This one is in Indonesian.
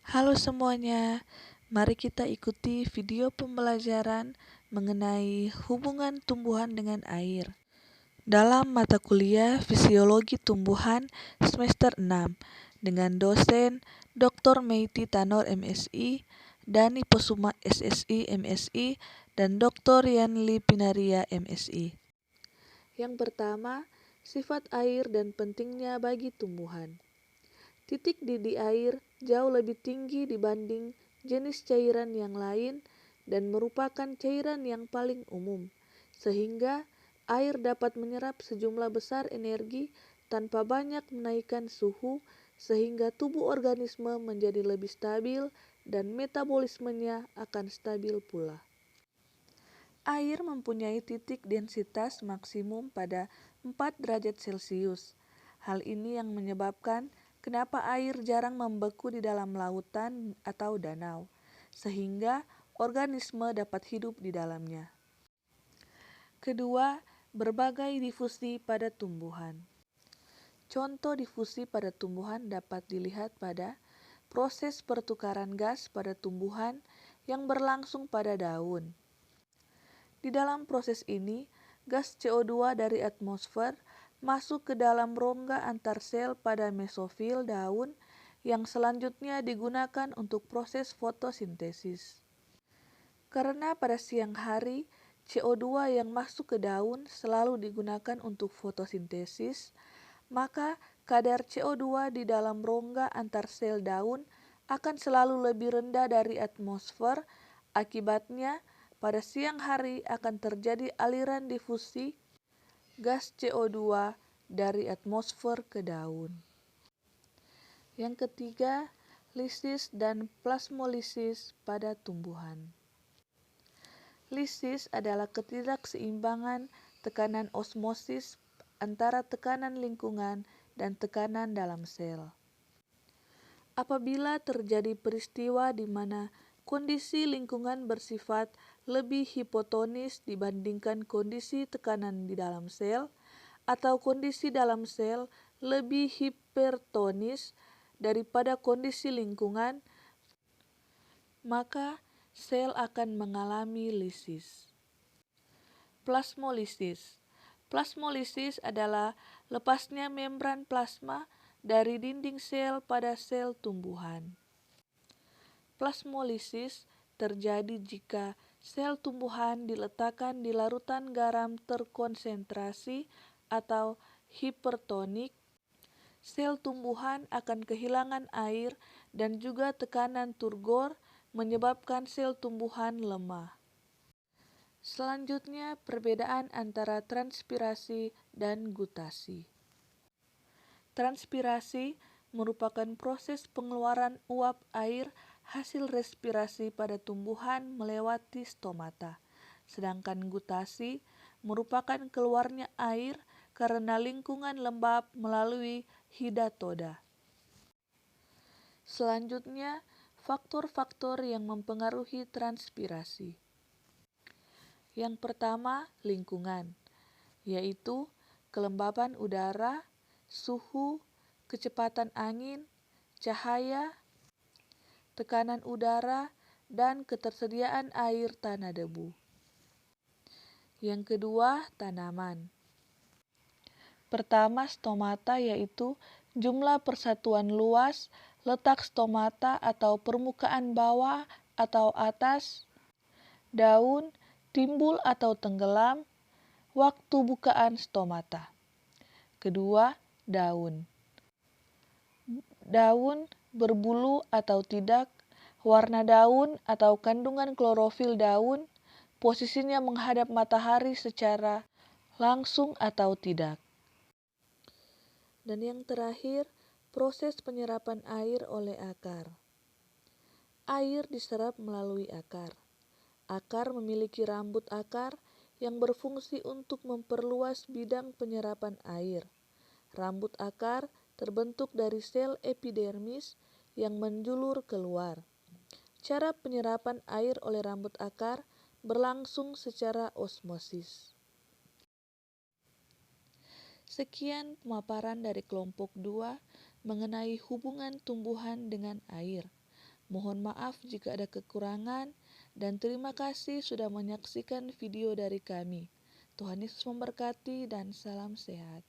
Halo semuanya, mari kita ikuti video pembelajaran mengenai hubungan tumbuhan dengan air dalam mata kuliah Fisiologi Tumbuhan semester 6 dengan dosen Dr. Meiti Tanor MSI, Dani Posuma SSI MSI, dan Dr. Yanli Pinaria MSI. Yang pertama, sifat air dan pentingnya bagi tumbuhan. Titik didih air jauh lebih tinggi dibanding jenis cairan yang lain dan merupakan cairan yang paling umum, sehingga air dapat menyerap sejumlah besar energi tanpa banyak menaikkan suhu, sehingga tubuh organisme menjadi lebih stabil dan metabolismenya akan stabil pula. Air mempunyai titik densitas maksimum pada 4 derajat Celcius. Hal ini yang menyebabkan kenapa air jarang membeku di dalam lautan atau danau, sehingga organisme dapat hidup di dalamnya. Kedua, berbagai difusi pada tumbuhan. Contoh difusi pada tumbuhan dapat dilihat pada proses pertukaran gas pada tumbuhan yang berlangsung pada daun. Di dalam proses ini, gas CO2 dari atmosfer masuk ke dalam rongga antar sel pada mesofil daun yang selanjutnya digunakan untuk proses fotosintesis. Karena pada siang hari, CO2 yang masuk ke daun selalu digunakan untuk fotosintesis, maka kadar CO2 di dalam rongga antar sel daun akan selalu lebih rendah dari atmosfer. Akibatnya, pada siang hari akan terjadi aliran difusi gas CO2 dari atmosfer ke daun. Yang ketiga, lisis dan plasmolisis pada tumbuhan. Lisis adalah ketidakseimbangan tekanan osmosis antara tekanan lingkungan dan tekanan dalam sel. Apabila terjadi peristiwa di mana kondisi lingkungan bersifat lebih hipotonis dibandingkan kondisi tekanan di dalam sel, atau kondisi dalam sel lebih hipertonis daripada kondisi lingkungan, maka sel akan mengalami lisis. Plasmolisis. Plasmolisis adalah lepasnya membran plasma dari dinding sel pada sel tumbuhan. Plasmolisis terjadi jika sel tumbuhan diletakkan di larutan garam terkonsentrasi atau hipertonik. Sel tumbuhan akan kehilangan air dan juga tekanan turgor menyebabkan sel tumbuhan lemah. Selanjutnya, perbedaan antara transpirasi dan gutasi. Transpirasi merupakan proses pengeluaran uap air hasil respirasi pada tumbuhan melewati stomata, sedangkan gutasi merupakan keluarnya air karena lingkungan lembab melalui hidatoda. Selanjutnya, faktor-faktor yang mempengaruhi transpirasi. Yang pertama, lingkungan, yaitu kelembaban udara, suhu, kecepatan angin, cahaya, tekanan udara, dan ketersediaan air tanah debu. Yang kedua, tanaman. Pertama, stomata, yaitu jumlah persatuan luas, letak stomata atau permukaan bawah atau atas, daun, timbul atau tenggelam, waktu bukaan stomata. Kedua, daun. Daun berbulu atau tidak, warna daun atau kandungan klorofil daun, posisinya menghadap matahari secara langsung atau tidak. Dan yang terakhir, proses penyerapan air oleh akar. Air diserap melalui akar. Akar memiliki rambut akar yang berfungsi untuk memperluas bidang penyerapan air. Rambut akar terbentuk dari sel epidermis yang menjulur keluar. Cara penyerapan air oleh rambut akar berlangsung secara osmosis. Sekian pemaparan dari kelompok 2 mengenai hubungan tumbuhan dengan air. Mohon maaf jika ada kekurangan, dan terima kasih sudah menyaksikan video dari kami. Tuhan Yesus memberkati dan salam sehat.